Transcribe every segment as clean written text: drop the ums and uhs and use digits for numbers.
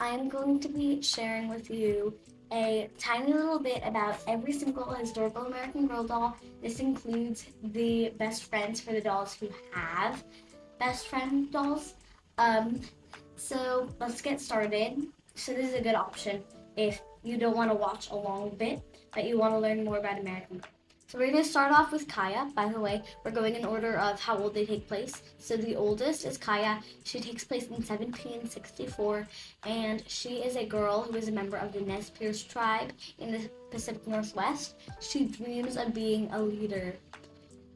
I'm going to be sharing with you a tiny little bit about every single historical American Girl doll. This includes the best friends for the dolls who have best friend dolls. Um, so let's get started. So this is a good option if you don't want to watch a long bit, but you want to learn more about American Girl. So we're going to start off with Kaya. By the way, we're going in order of how old they take place. So the oldest is Kaya. She takes place in 1764, and she is a girl who is a member of the Nez Perce tribe in the Pacific Northwest. She dreams of being a leader.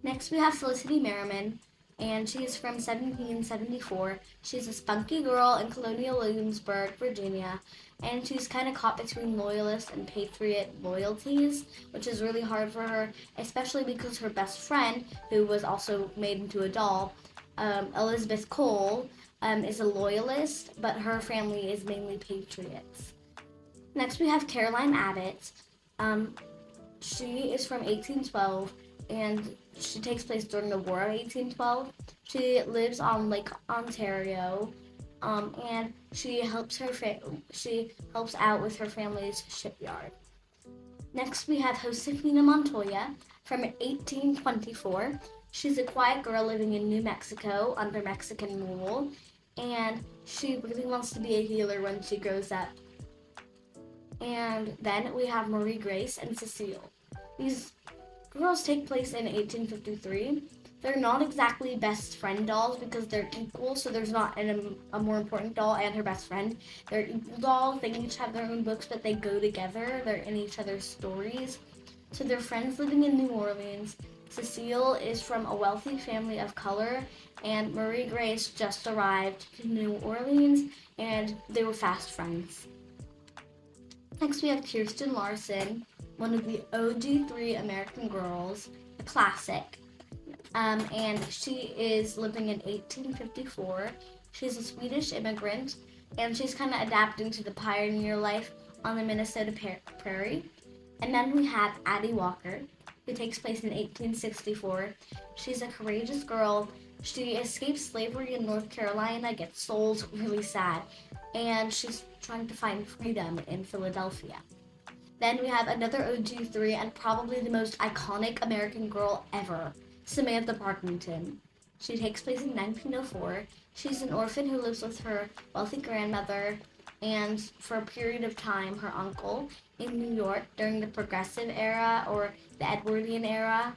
Next, we have Felicity Merriman, and she is from 1774. She's a spunky girl in colonial Williamsburg, Virginia, and she's kind of caught between loyalist and patriot loyalties, which is really hard for her, especially because her best friend, who was also made into a doll, Elizabeth Cole, is a loyalist, but her family is mainly patriots. Next, we have Caroline Abbott. She is from 1812, and she takes place during the War of 1812. She lives on Lake Ontario, and she helps out with her family's shipyard. Next, we have Josefina Montoya from 1824. She's a quiet girl living in New Mexico under Mexican rule, and she really wants to be a healer when she grows up. And then we have Marie Grace and Cecile. These girls take place in 1853. They're not exactly best friend dolls because they're equal, so there's not a more important doll and her best friend. They're equal dolls. They each have their own books, but they go together. They're in each other's stories. So they're friends living in New Orleans. Cecile is from a wealthy family of color, and Marie Grace just arrived to New Orleans, and they were fast friends. Next, we have Kirsten Larson, one of the OG3 American Girls, a classic. And she is living in 1854. She's a Swedish immigrant, and she's kind of adapting to the pioneer life on the Minnesota prairie. And then we have Addie Walker, who takes place in 1864. She's a courageous girl. She escapes slavery in North Carolina, gets sold, really sad, and she's trying to find freedom in Philadelphia. Then we have another OG3 and probably the most iconic American girl ever, Samantha Parkington. She takes place in 1904. She's an orphan who lives with her wealthy grandmother and, for a period of time, her uncle in New York during the Progressive era or the Edwardian era.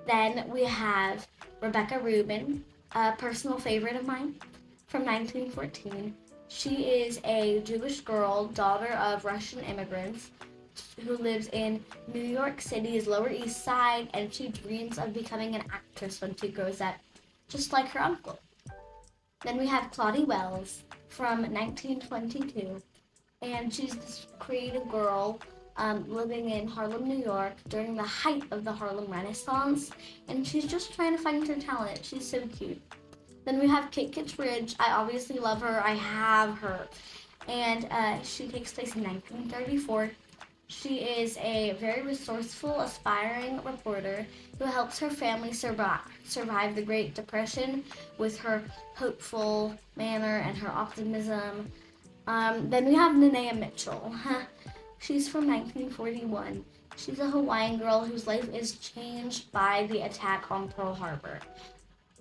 Then we have Rebecca Rubin, a personal favorite of mine, from 1914. She is a Jewish girl, daughter of Russian immigrants, who lives in New York City's Lower East Side, and she dreams of becoming an actress when she grows up, just like her uncle. Then we have Claudie Wells from 1922, and she's this creative girl living in Harlem, New York during the height of the Harlem Renaissance, and she's just trying to find her talent. She's so cute. Then we have Kit Kittredge. I obviously love her. I have her. And she takes place in 1934. She is a very resourceful, aspiring reporter who helps her family survive the Great Depression with her hopeful manner and her optimism. Then we have Nenea Mitchell. She's from 1941. She's a Hawaiian girl whose life is changed by the attack on Pearl Harbor.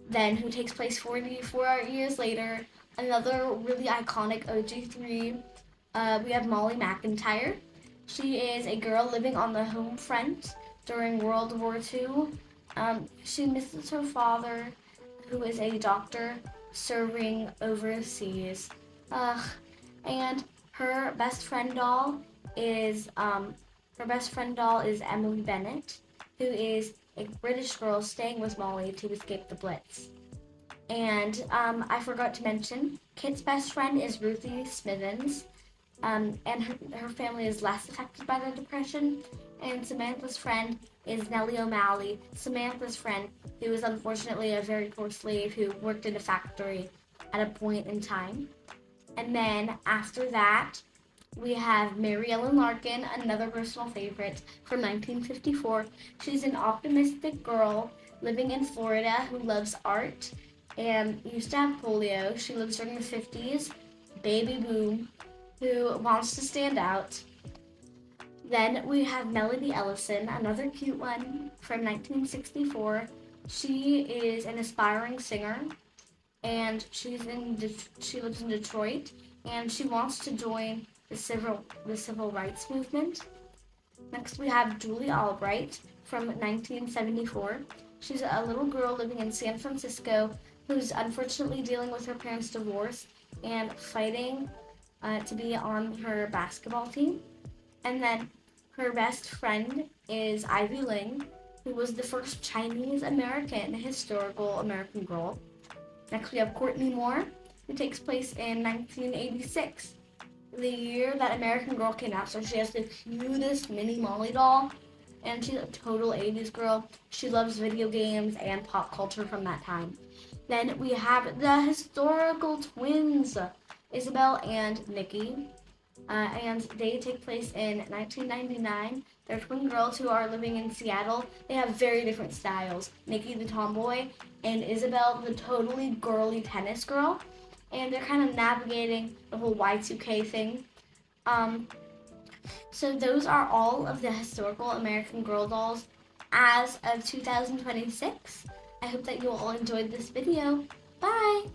Then, who takes place 44 years later, another really iconic OG3, we have Molly McIntyre. She is a girl living on the home front during World War II. She misses her father, who is a doctor serving overseas. And her best friend doll is Emily Bennett, who is a British girl staying with Molly to escape the Blitz. And I forgot to mention, Kit's best friend is Ruthie Smithens, and her family is less affected by the Depression. And Samantha's friend is Nellie O'Malley, Samantha's friend, who is unfortunately a very poor slave who worked in a factory at a point in time. And then after that, we have Mary Ellen Larkin, another personal favorite, from 1954. She's an optimistic girl living in Florida who loves art and used to have polio. She lives during the 50s, baby boom, who wants to stand out. Then we have Melody Ellison, another cute one from 1964. She is an aspiring singer, and she lives in Detroit, and she wants to join the civil rights movement. Next, we have Julie Albright from 1974. She's a little girl living in San Francisco who's unfortunately dealing with her parents' divorce and fighting to be on her basketball team. And then her best friend is Ivy Ling, who was the first Chinese American historical American girl. Next, we have Courtney Moore, who takes place in 1986, the year that American Girl came out. So she has the cutest mini Molly doll, and she's a total 80s girl. She loves video games and pop culture from that time. Then we have the historical twins, Isabel and Nikki, and they take place in 1999. They're twin girls who are living in Seattle. They have very different styles. Nikki, the tomboy, and Isabel, the totally girly tennis girl. And they're kind of navigating the whole Y2K thing. So those are all of the historical American Girl dolls as of 2026. I hope that you all enjoyed this video. Bye!